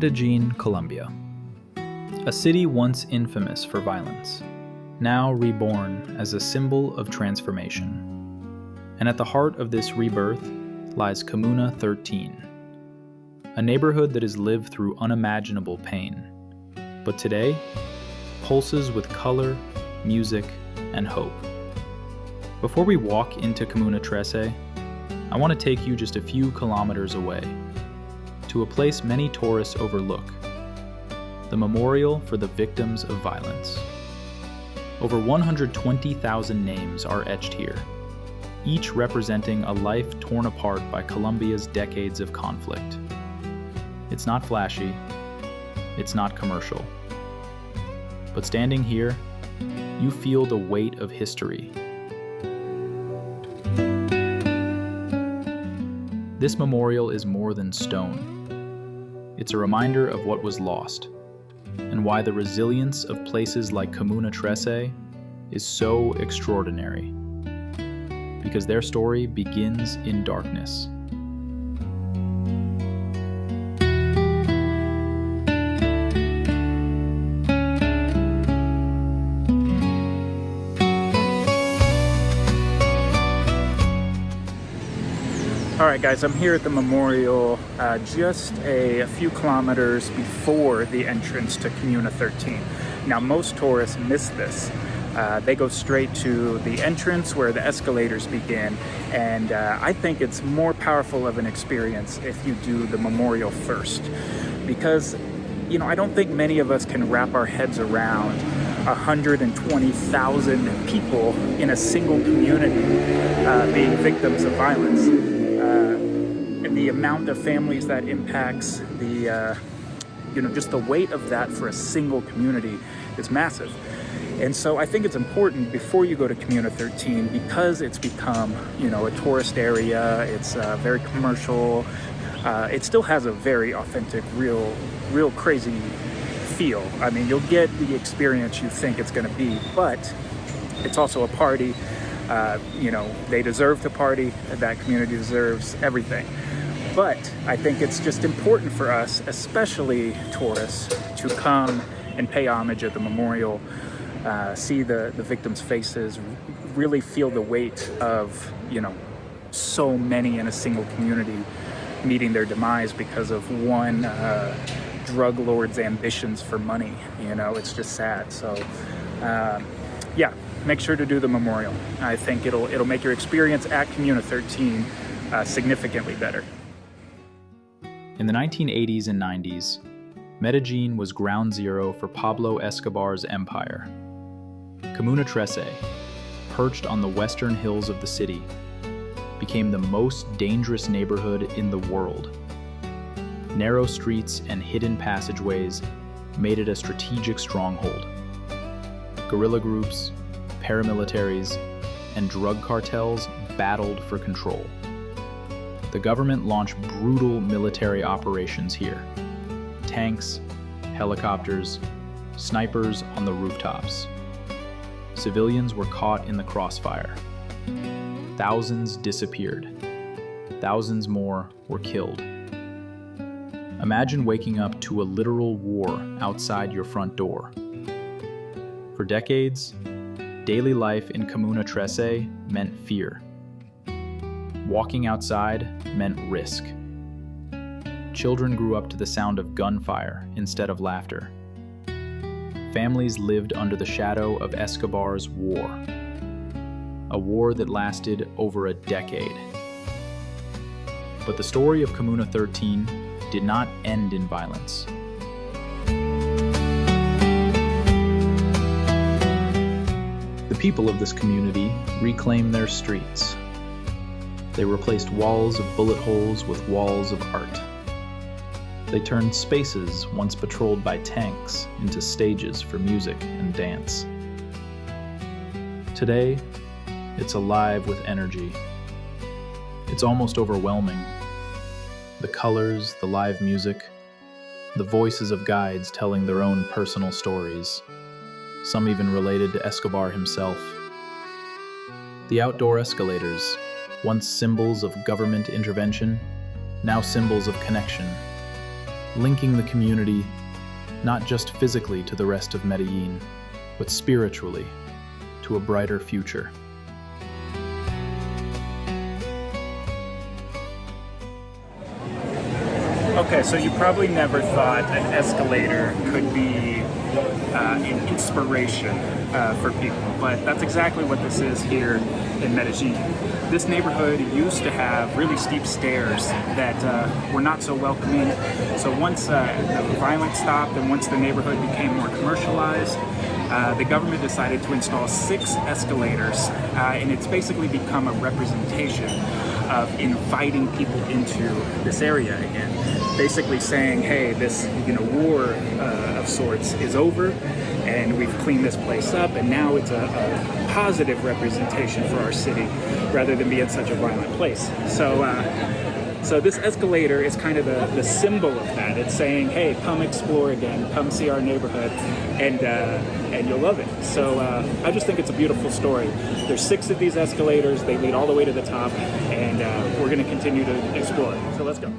Medellin, Colombia. A city once infamous for violence, now reborn as a symbol of transformation. And at the heart of this rebirth lies Comuna 13, a neighborhood that has lived through unimaginable pain, but today pulses with color, music, and hope. Before we walk into Comuna 13, I want to take you just a few kilometers away, to a place many tourists overlook, the memorial for the victims of violence. Over 120,000 names are etched here, each representing a life torn apart by Colombia's decades of conflict. It's not flashy, it's not commercial, but standing here, you feel the weight of history. This memorial is more than stone. It's a reminder of what was lost, and why the resilience of places like Comuna 13 is so extraordinary. Because their story begins in darkness. Alright guys, I'm here at the memorial just a few kilometers before the entrance to Comuna 13. Now most tourists miss this. They go straight to the entrance where the escalators begin, and I think it's more powerful of an experience if you do the memorial first. Because, I don't think many of us can wrap our heads around 120,000 people in a single community being victims of violence. And the amount of families that impacts, just the weight of that for a single community is massive. And so I think it's important before you go to Comuna 13, because it's become, a tourist area, it's very commercial, it still has a very authentic, real crazy feel. I mean, you'll get the experience you think it's gonna be, but it's also a party. They deserve to party, that community deserves everything. But I think it's just important for us, especially tourists, to come and pay homage at the memorial, see the victims' faces, really feel the weight of, so many in a single community meeting their demise because of one drug lord's ambitions for money. It's just sad. So, make sure to do the memorial. I think it'll make your experience at Comuna 13 significantly better. In the 1980s and 90s, Medellin was ground zero for Pablo Escobar's empire. Comuna 13, perched on the western hills of the city, became the most dangerous neighborhood in the world. Narrow streets and hidden passageways made it a strategic stronghold. Guerrilla groups, paramilitaries, and drug cartels battled for control. The government launched brutal military operations here. Tanks, helicopters, snipers on the rooftops. Civilians were caught in the crossfire. Thousands disappeared. Thousands more were killed. Imagine waking up to a literal war outside your front door. For decades, daily life in Comuna 13 meant fear. Walking outside meant risk. Children grew up to the sound of gunfire instead of laughter. Families lived under the shadow of Escobar's war, a war that lasted over a decade. But the story of Comuna 13 did not end in violence. The people of this community reclaimed their streets. They replaced walls of bullet holes with walls of art. They turned spaces once patrolled by tanks into stages for music and dance. Today, it's alive with energy. It's almost overwhelming. The colors, the live music, the voices of guides telling their own personal stories, some even related to Escobar himself. The outdoor escalators, once symbols of government intervention, now symbols of connection, linking the community not just physically to the rest of Medellin, but spiritually to a brighter future. Okay, so you probably never thought an escalator could be an inspiration for people, but that's exactly what this is here in Medellin. This neighborhood used to have really steep stairs that were not so welcoming. So once the violence stopped and once the neighborhood became more commercialized, the government decided to install 6 escalators, and it's basically become a representation of inviting people into this area again. Basically saying, hey, this war of sorts is over, and we've cleaned this place up, and now it's a positive representation for our city, rather than being such a violent place. So this escalator is kind of the symbol of that. It's saying, hey, come explore again, come see our neighborhood, and you'll love it. So I just think it's a beautiful story. There's 6 of these escalators. They lead all the way to the top, and we're going to continue to explore. So let's go.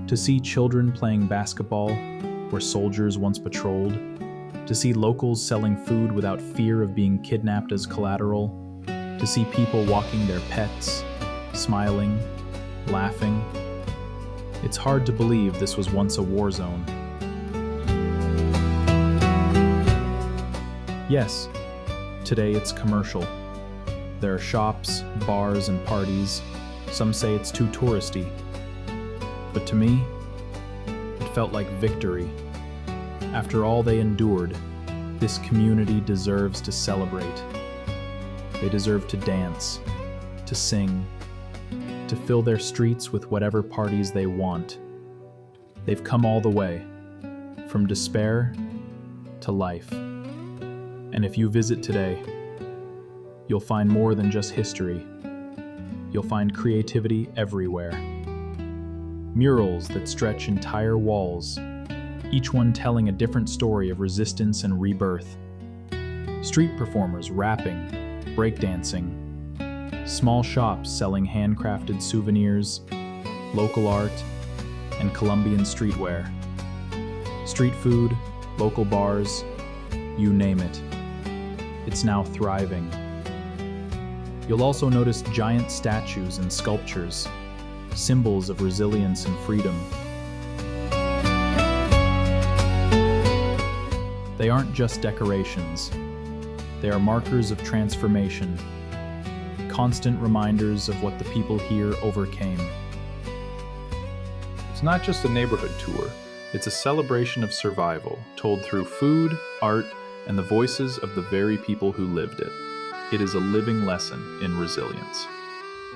To see children playing basketball where soldiers once patrolled, to see locals selling food without fear of being kidnapped as collateral, to see people walking their pets, smiling, laughing. It's hard to believe this was once a war zone. Yes, today it's commercial. There are shops, bars, and parties. Some say it's too touristy. But to me, it felt like victory. After all they endured, this community deserves to celebrate. They deserve to dance, to sing, to fill their streets with whatever parties they want. They've come all the way, from despair to life. And if you visit today, you'll find more than just history. You'll find creativity everywhere. Murals that stretch entire walls, each one telling a different story of resistance and rebirth. Street performers rapping, breakdancing, small shops selling handcrafted souvenirs, local art, and Colombian streetwear. Street food, local bars, you name it. It's now thriving. You'll also notice giant statues and sculptures, symbols of resilience and freedom. They aren't just decorations. They are markers of transformation, constant reminders of what the people here overcame. It's not just a neighborhood tour, it's a celebration of survival, told through food, art, and the voices of the very people who lived it. It is a living lesson in resilience.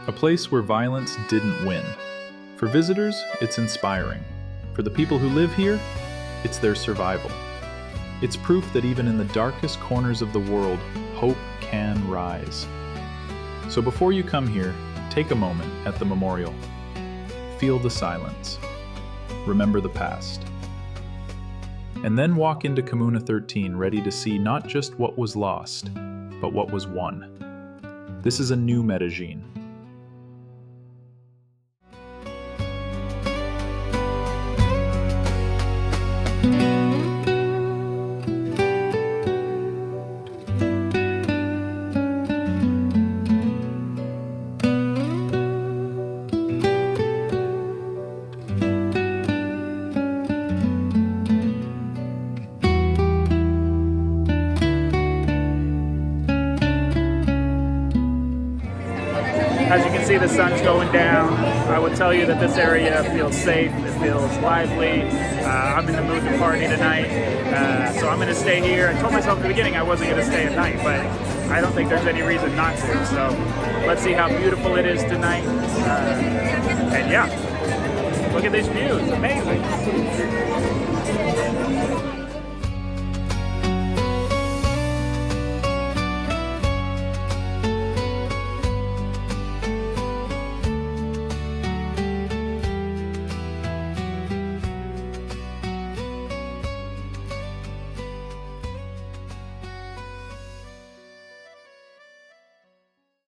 A place where violence didn't win. For visitors, it's inspiring. For the people who live here, it's their survival. It's proof that even in the darkest corners of the world, hope can rise. So before you come here, take a moment at the memorial. Feel the silence. Remember the past. And then walk into Comuna 13 ready to see not just what was lost, but what was won. This is a new Medellin. As you can see, the sun's going down. I would tell you that this area feels safe, it feels lively. I'm in the mood to party tonight, so I'm going to stay here. I told myself at the beginning I wasn't going to stay at night, but I don't think there's any reason not to. So let's see how beautiful it is tonight. And yeah, look at this view, it's amazing.